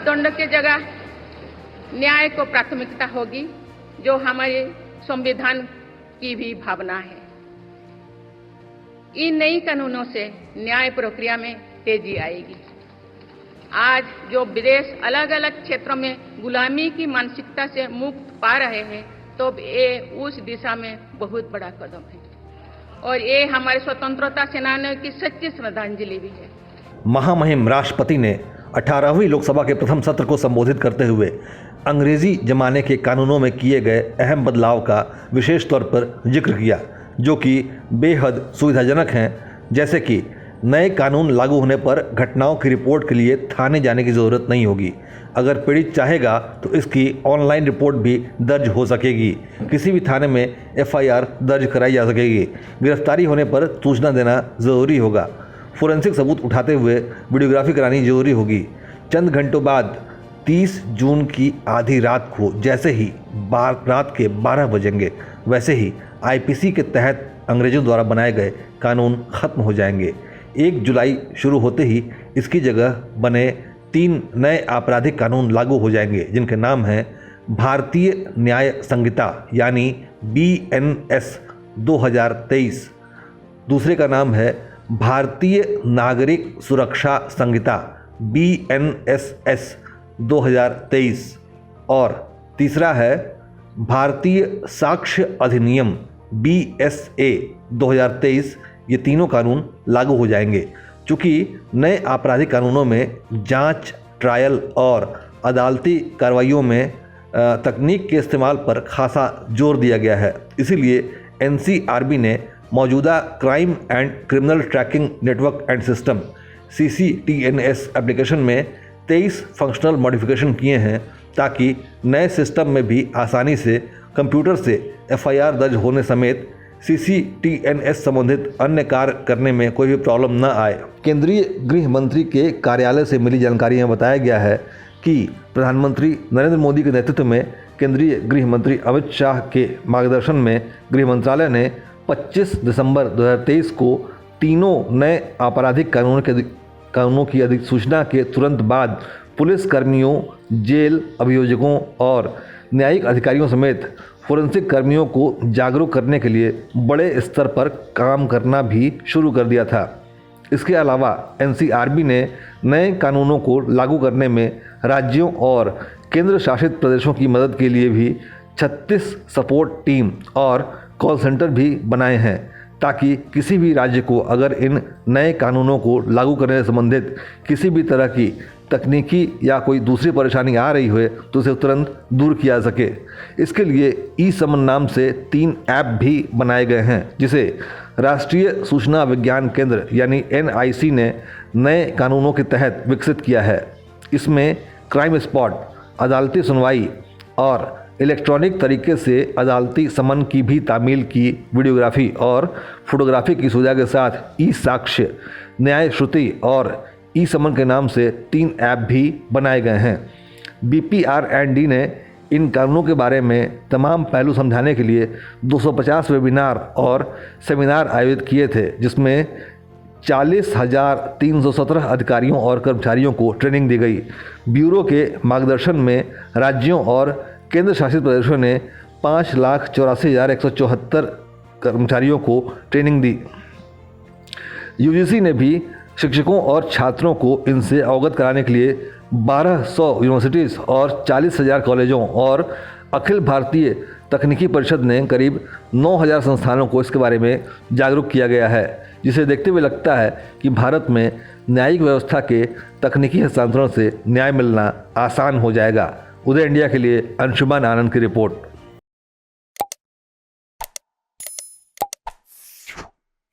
मापदंड के जगह न्याय को प्राथमिकता होगी, जो हमारे संविधान की भी भावना है। इन नई कानूनों से न्याय प्रक्रिया में तेजी आएगी। आज जो विदेश अलग अलग क्षेत्रों में गुलामी की मानसिकता से मुक्त पा रहे हैं, तो ये उस दिशा में बहुत बड़ा कदम है और ये हमारे स्वतंत्रता सेनानियों की सच्ची श्रद्धांजलि भी है। महामहिम राष्ट्रपति ने 18वीं लोकसभा के प्रथम सत्र को संबोधित करते हुए अंग्रेजी जमाने के कानूनों में किए गए अहम बदलाव का विशेष तौर पर जिक्र किया, जो कि बेहद सुविधाजनक हैं। जैसे कि नए कानून लागू होने पर घटनाओं की रिपोर्ट के लिए थाने जाने की ज़रूरत नहीं होगी। अगर पीड़ित चाहेगा तो इसकी ऑनलाइन रिपोर्ट भी दर्ज हो सकेगी। किसी भी थाने में FIR दर्ज कराई जा सकेगी। गिरफ्तारी होने पर सूचना देना ज़रूरी होगा। फोरेंसिक सबूत उठाते हुए वीडियोग्राफी करानी जरूरी होगी। चंद घंटों बाद 30 जून की आधी रात को जैसे ही रात के 12 बजेंगे, वैसे ही IPC के तहत अंग्रेजों द्वारा बनाए गए कानून खत्म हो जाएंगे। 1 जुलाई शुरू होते ही इसकी जगह बने 3 नए आपराधिक कानून लागू हो जाएंगे, जिनके नाम हैं भारतीय न्याय संहिता यानी BNS 2023। दूसरे का नाम है भारतीय नागरिक सुरक्षा संहिता BNSS 2023 और तीसरा है भारतीय साक्ष्य अधिनियम BSA 2023। ये तीनों कानून लागू हो जाएंगे। चूँकि नए आपराधिक कानूनों में जांच, ट्रायल और अदालती कार्रवाइयों में तकनीक के इस्तेमाल पर खासा जोर दिया गया है। इसीलिए NCRB ने मौजूदा crime and criminal tracking network and system CCTNS application में 23 फंक्शनल मॉडिफिकेशन किए हैं, ताकि नए सिस्टम में भी आसानी से कंप्यूटर से FIR दर्ज होने समेत CCTNS संबंधित अन्य कार्य करने में कोई भी प्रॉब्लम न आए। केंद्रीय गृह मंत्री के कार्यालय से मिली जानकारी में बताया गया है कि प्रधानमंत्री नरेंद्र मोदी के नेतृत्व में केंद्रीय गृह मंत्री अमित शाह के मार्गदर्शन में गृह मंत्रालय ने 25 दिसंबर 2023 को तीनों नए आपराधिक कानूनों की अधिसूचना के तुरंत बाद पुलिस कर्मियों, जेल अभियोजकों और न्यायिक अधिकारियों समेत फोरेंसिक कर्मियों को जागरूक करने के लिए बड़े स्तर पर काम करना भी शुरू कर दिया था। इसके अलावा NCRB ने नए कानूनों को लागू करने में राज्यों और केंद्र शासित प्रदेशों की मदद के लिए भी 36 सपोर्ट टीम और कॉल सेंटर भी बनाए हैं, ताकि किसी भी राज्य को अगर इन नए कानूनों को लागू करने से संबंधित किसी भी तरह की तकनीकी या कोई दूसरी परेशानी आ रही हो तो उसे तुरंत दूर किया जा सके। इसके लिए ई-समन नाम से 3 ऐप भी बनाए गए हैं, जिसे राष्ट्रीय सूचना विज्ञान केंद्र यानी NIC ने नए कानूनों के तहत विकसित किया है। इसमें क्राइम स्पॉट, अदालती सुनवाई और इलेक्ट्रॉनिक तरीके से अदालती समन की भी तामील की वीडियोग्राफी और फोटोग्राफी की सुविधा के साथ ई-साक्ष्य, न्याय श्रुति और ई-समन के नाम से 3 ऐप भी बनाए गए हैं। BPRND ने इन कानूनों के बारे में तमाम पहलू समझाने के लिए 250 वेबिनार और सेमिनार आयोजित किए थे, जिसमें 40,317 अधिकारियों और कर्मचारियों को ट्रेनिंग दी गई। ब्यूरो के मार्गदर्शन में राज्यों और केंद्र शासित प्रदेशों ने 5,84,174 कर्मचारियों को ट्रेनिंग दी। UGC ने भी शिक्षकों और छात्रों को इनसे अवगत कराने के लिए 1200 यूनिवर्सिटीज़ और 40,000 कॉलेजों और अखिल भारतीय तकनीकी परिषद ने करीब 9,000 संस्थानों को इसके बारे में जागरूक किया गया है, जिसे देखते हुए लगता है कि भारत में न्यायिक व्यवस्था के तकनीकी हस्तांतरण से न्याय मिलना आसान हो जाएगा। उदय इंडिया के लिए अंशुमान आनंद की रिपोर्ट।